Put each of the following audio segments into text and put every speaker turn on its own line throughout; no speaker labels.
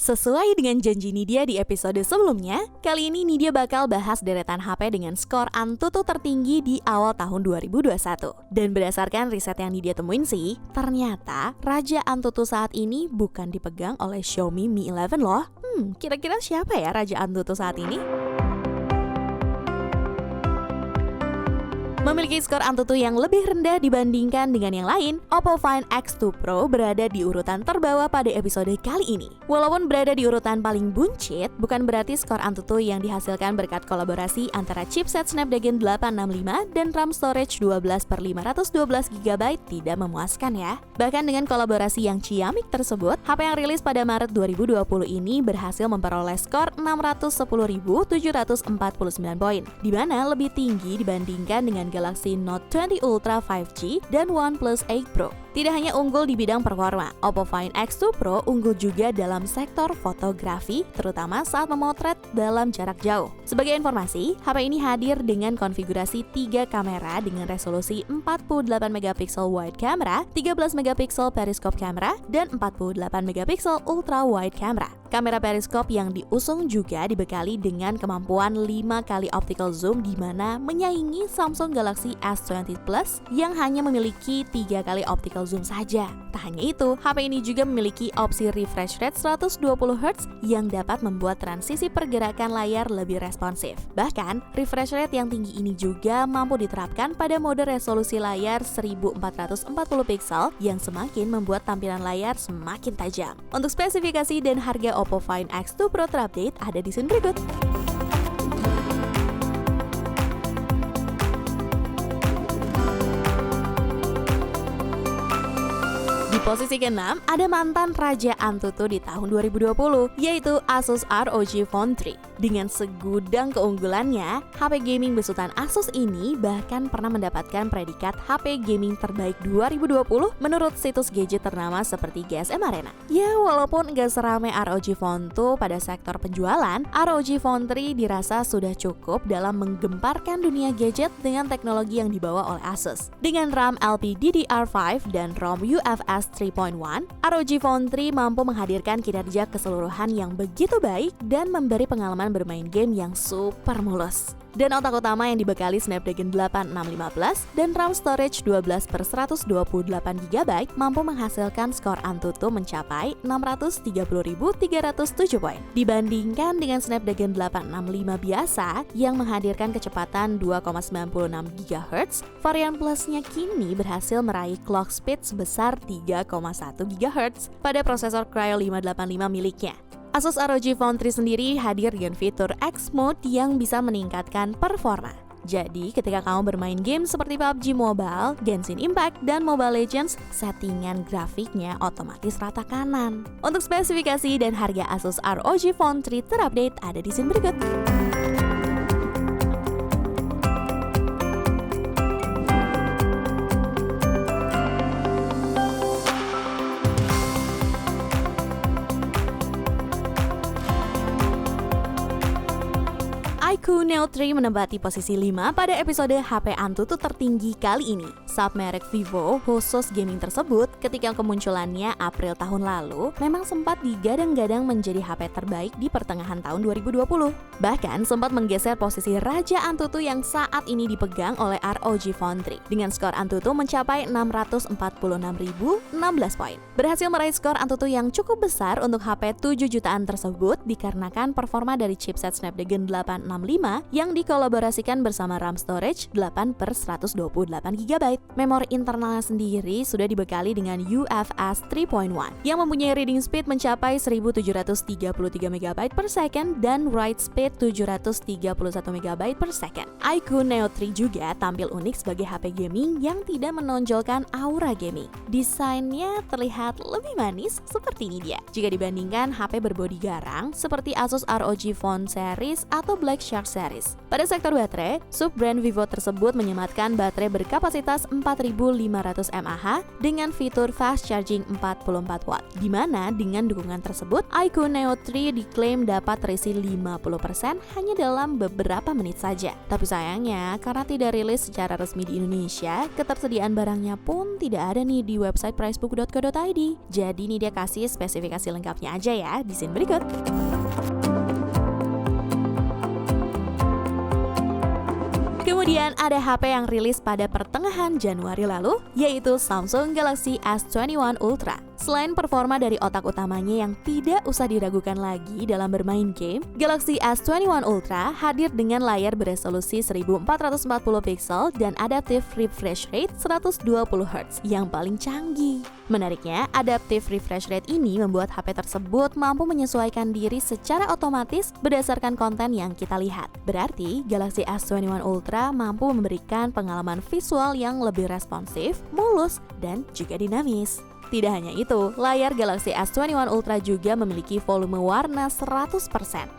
Sesuai dengan janji Nidia di episode sebelumnya, kali ini Nidia bakal bahas deretan HP dengan skor Antutu tertinggi di awal tahun 2021. Dan berdasarkan riset yang Nidia temuin sih, ternyata Raja Antutu saat ini bukan dipegang oleh Xiaomi Mi 11 loh. Kira-kira siapa ya Raja Antutu saat ini? Memiliki skor Antutu yang lebih rendah dibandingkan dengan yang lain, Oppo Find X2 Pro berada di urutan terbawah pada episode kali ini. Walaupun berada di urutan paling buncit, bukan berarti skor Antutu yang dihasilkan berkat kolaborasi antara chipset Snapdragon 865 dan RAM storage 12/512GB tidak memuaskan ya. Bahkan dengan kolaborasi yang ciamik tersebut, HP yang rilis pada Maret 2020 ini berhasil memperoleh skor 610.749 poin, di mana lebih tinggi dibandingkan dengan Galaxy Note 20 Ultra 5G dan OnePlus 8 Pro. Tidak hanya unggul di bidang performa, Oppo Find X2 Pro unggul juga dalam sektor fotografi, terutama saat memotret dalam jarak jauh. Sebagai informasi, HP ini hadir dengan konfigurasi 3 kamera dengan resolusi 48MP wide camera, 13MP periscope camera, dan 48MP ultra wide camera. Kamera periskop yang diusung juga dibekali dengan kemampuan 5 kali optical zoom di mana menyaingi Samsung Galaxy S20 Plus yang hanya memiliki 3 kali optical zoom saja. Tak hanya itu, HP ini juga memiliki opsi refresh rate 120Hz yang dapat membuat transisi pergerakan layar lebih responsif. Bahkan, refresh rate yang tinggi ini juga mampu diterapkan pada mode resolusi layar 1440 pixel yang semakin membuat tampilan layar semakin tajam. Untuk spesifikasi dan harga Oppo Find X2 Pro terupdate ada di scene berikut. Di posisi ke-6 ada mantan Raja Antutu di tahun 2020, yaitu Asus ROG Phone 3. Dengan segudang keunggulannya, HP gaming besutan Asus ini bahkan pernah mendapatkan predikat HP gaming terbaik 2020 menurut situs gadget ternama seperti GSM Arena. Ya, walaupun nggak seramai ROG Phone 2 pada sektor penjualan, ROG Phone 3 dirasa sudah cukup dalam menggemparkan dunia gadget dengan teknologi yang dibawa oleh Asus. Dengan RAM LPDDR5 dan ROM UFS 3.1, ROG Phone 3 mampu menghadirkan kinerja keseluruhan yang begitu baik dan memberi pengalaman bermain game yang super mulus. Dan otak utama yang dibekali Snapdragon 865 Plus dan RAM storage 12/128GB mampu menghasilkan skor Antutu mencapai 630.307 poin. Dibandingkan dengan Snapdragon 865 biasa yang menghadirkan kecepatan 2,96 GHz, varian Plusnya kini berhasil meraih clock speed sebesar 3,1 GHz pada prosesor Kryo 585 miliknya. Asus ROG Phone 3 sendiri hadir dengan fitur X Mode yang bisa meningkatkan performa. Jadi, ketika kamu bermain game seperti PUBG Mobile, Genshin Impact, dan Mobile Legends, settingan grafiknya otomatis rata kanan. Untuk spesifikasi dan harga Asus ROG Phone 3 terupdate ada di scene berikut. iQOO Neo 3 menempati posisi 5 pada episode HP Antutu tertinggi kali ini. Submerek Vivo khusus gaming tersebut ketika kemunculannya April tahun lalu memang sempat digadang-gadang menjadi HP terbaik di pertengahan tahun 2020. Bahkan sempat menggeser posisi Raja Antutu yang saat ini dipegang oleh ROG Phone 3 dengan skor Antutu mencapai 646.016 poin. Berhasil meraih skor Antutu yang cukup besar untuk HP 7 jutaan tersebut dikarenakan performa dari chipset Snapdragon 865 yang dikolaborasikan bersama RAM storage 8/128GB. Memori internalnya sendiri sudah dibekali dengan UFS 3.1 yang mempunyai reading speed mencapai 1733MB per second dan write speed 731MB per second. iQOO Neo 3 juga tampil unik sebagai HP gaming yang tidak menonjolkan aura gaming. Desainnya terlihat lebih manis seperti ini dia jika dibandingkan HP berbodi garang seperti Asus ROG Phone Series atau Black Shark Series. Pada sektor baterai, sub-brand Vivo tersebut menyematkan baterai berkapasitas 4500 mAh dengan fitur fast charging 44 watt. Di mana dengan dukungan tersebut, iQOO Neo 3 diklaim dapat terisi 50% hanya dalam beberapa menit saja. Tapi sayangnya, karena tidak rilis secara resmi di Indonesia, ketersediaan barangnya pun tidak ada nih di website pricebook.co.id. Jadi ini dia kasih spesifikasi lengkapnya aja ya di scene berikut. Kemudian ada HP yang rilis pada pertengahan Januari lalu, yaitu Samsung Galaxy S21 Ultra. Selain performa dari otak utamanya yang tidak usah diragukan lagi dalam bermain game, Galaxy S21 Ultra hadir dengan layar beresolusi 1440 pixel dan adaptive refresh rate 120 Hz yang paling canggih. Menariknya, adaptive refresh rate ini membuat HP tersebut mampu menyesuaikan diri secara otomatis berdasarkan konten yang kita lihat. Berarti, Galaxy S21 Ultra mampu memberikan pengalaman visual yang lebih responsif, mulus, dan juga dinamis. Tidak hanya itu, layar Galaxy S21 Ultra juga memiliki volume warna 100%,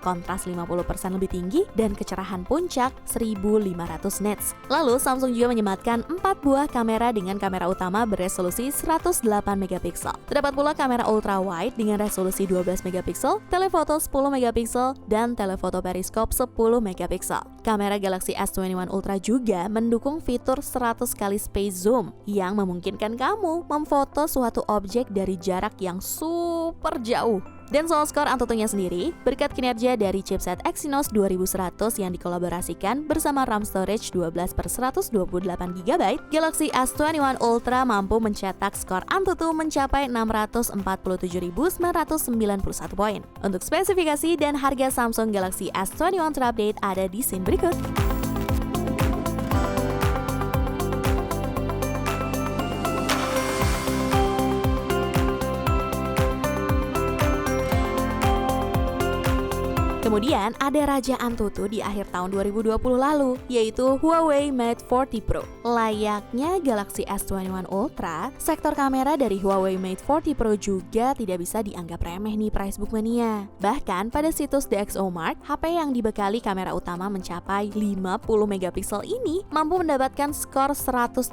kontras 50% lebih tinggi, dan kecerahan puncak 1500 nits. Lalu, Samsung juga menyematkan 4 buah kamera dengan kamera utama beresolusi 108 megapiksel. Terdapat pula kamera ultra wide dengan resolusi 12 megapiksel, telefoto 10 megapiksel, dan telefoto periskop 10 megapiksel. Kamera Galaxy S21 Ultra juga mendukung fitur 100 kali space zoom yang memungkinkan kamu memfoto suatu objek dari jarak yang super jauh. Dan soal skor Antutunya sendiri, berkat kinerja dari chipset Exynos 2100 yang dikolaborasikan bersama RAM storage 12/128GB, Galaxy S21 Ultra mampu mencetak skor Antutu mencapai 647.991 poin. Untuk spesifikasi dan harga Samsung Galaxy S21 terupdate ada di scene berikut. Kemudian ada raja Antutu di akhir tahun 2020 lalu, yaitu Huawei Mate 40 Pro. Layaknya Galaxy S21 Ultra, sektor kamera dari Huawei Mate 40 Pro juga tidak bisa dianggap remeh nih Pricebook Mania. Bahkan pada situs DxOMark, HP yang dibekali kamera utama mencapai 50 megapiksel ini mampu mendapatkan skor 136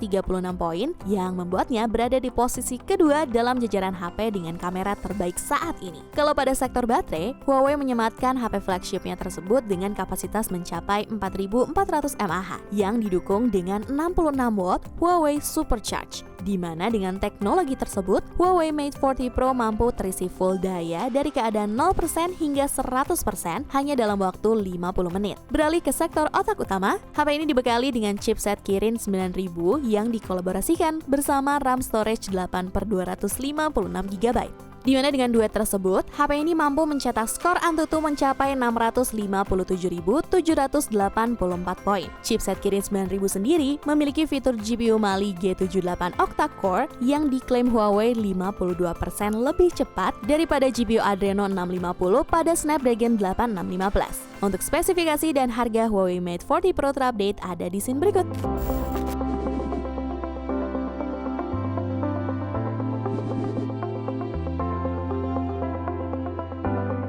poin yang membuatnya berada di posisi kedua dalam jajaran HP dengan kamera terbaik saat ini. Kalau pada sektor baterai, Huawei menyematkan HP flagshipnya tersebut dengan kapasitas mencapai 4400 mAh yang didukung dengan 66 watt Huawei Supercharge, di mana dengan teknologi tersebut Huawei Mate 40 Pro mampu terisi full daya dari keadaan 0% hingga 100% hanya dalam waktu 50 menit. Beralih ke sektor otak utama, HP ini dibekali dengan chipset Kirin 9000 yang dikolaborasikan bersama RAM storage 8/256GB. Di mana dengan duet tersebut, HP ini mampu mencetak skor Antutu mencapai 657.784 poin. Chipset Kirin 9000 sendiri memiliki fitur GPU Mali G78 octa-core yang diklaim Huawei 52% lebih cepat daripada GPU Adreno 650 pada Snapdragon 8615. Untuk spesifikasi dan harga Huawei Mate 40 Pro terupdate ada di scene berikut.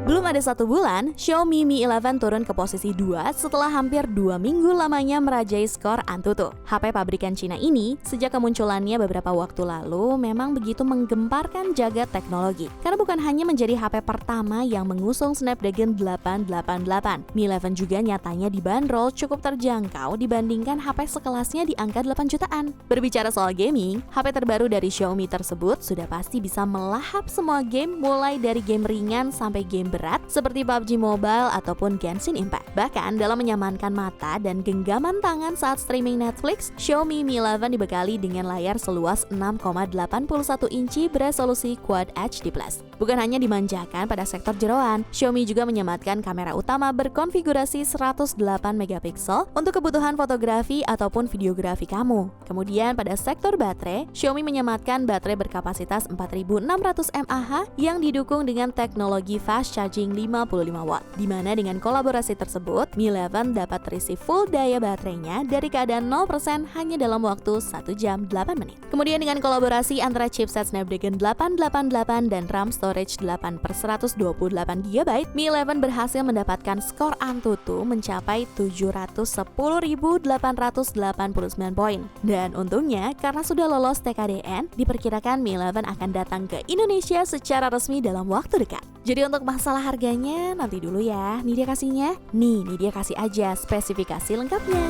Belum ada 1 bulan, Xiaomi Mi 11 turun ke posisi 2 setelah hampir 2 minggu lamanya merajai skor Antutu. HP pabrikan Cina ini, sejak kemunculannya beberapa waktu lalu, memang begitu menggemparkan jagat teknologi. Karena bukan hanya menjadi HP pertama yang mengusung Snapdragon 888, Mi 11 juga nyatanya dibanderol cukup terjangkau dibandingkan HP sekelasnya di angka 8 jutaan. Berbicara soal gaming, HP terbaru dari Xiaomi tersebut sudah pasti bisa melahap semua game mulai dari game ringan sampai game berat seperti PUBG Mobile ataupun Genshin Impact. Bahkan dalam menyamankan mata dan genggaman tangan saat streaming Netflix, Xiaomi Mi 11 dibekali dengan layar seluas 6,81 inci beresolusi Quad HD+. Bukan hanya dimanjakan pada sektor jeroan, Xiaomi juga menyematkan kamera utama berkonfigurasi 108 megapiksel untuk kebutuhan fotografi ataupun videografi kamu. Kemudian pada sektor baterai, Xiaomi menyematkan baterai berkapasitas 4600 mAh yang didukung dengan teknologi fast charging charging 55 watt. Dimana dengan kolaborasi tersebut, Mi 11 dapat terisi full daya baterainya dari keadaan 0% hanya dalam waktu 1 jam 8 menit. Kemudian dengan kolaborasi antara chipset Snapdragon 888 dan RAM storage 8/128 GB, Mi 11 berhasil mendapatkan skor Antutu mencapai 710.889 poin. Dan untungnya, karena sudah lolos TKDN, diperkirakan Mi 11 akan datang ke Indonesia secara resmi dalam waktu dekat. Jadi untuk masalah harganya, nanti dulu ya. Nih dia kasihnya. Nih dia kasih aja spesifikasi lengkapnya.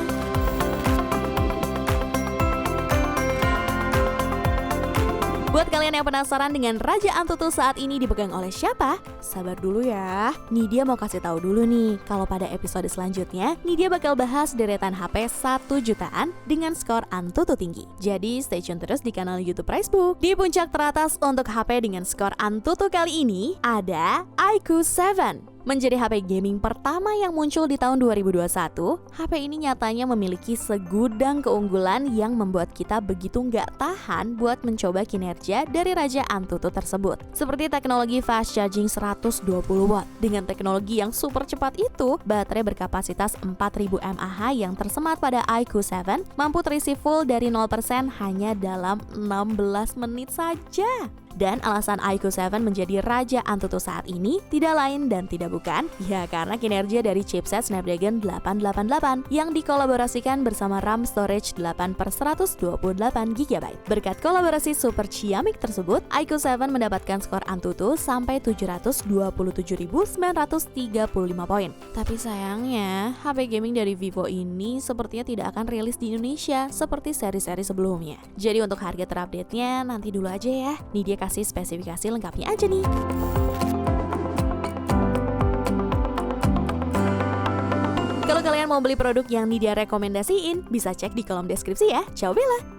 Buat kalian yang penasaran dengan Raja Antutu saat ini dipegang oleh siapa? Sabar dulu ya. Nidia mau kasih tahu dulu nih, kalau pada episode selanjutnya, Nidia bakal bahas deretan HP 1 jutaan dengan skor Antutu tinggi. Jadi stay tune terus di kanal YouTube Pricebook. Di puncak teratas untuk HP dengan skor Antutu kali ini ada iQOO 7. Menjadi HP gaming pertama yang muncul di tahun 2021, HP ini nyatanya memiliki segudang keunggulan yang membuat kita begitu nggak tahan buat mencoba kinerja dari Raja Antutu tersebut. Seperti teknologi fast charging 120 watt. Dengan teknologi yang super cepat itu, baterai berkapasitas 4000 mAh yang tersemat pada iQOO 7 mampu terisi full dari 0% hanya dalam 16 menit saja. Dan alasan iQOO 7 menjadi Raja Antutu saat ini tidak lain dan tidak bukan, ya karena kinerja dari chipset Snapdragon 888 yang dikolaborasikan bersama RAM storage 8/128 GB. Berkat kolaborasi super ciamik tersebut, iQOO 7 mendapatkan skor Antutu sampai 727.935 poin. Tapi sayangnya, HP gaming dari Vivo ini sepertinya tidak akan rilis di Indonesia seperti seri-seri sebelumnya. Jadi untuk harga terupdate-nya nanti dulu aja ya. Nih dia kasih spesifikasi lengkapnya aja nih. Kalau kalian mau beli produk yang Nidia rekomendasiin, bisa cek di kolom deskripsi ya. Ciao Bella!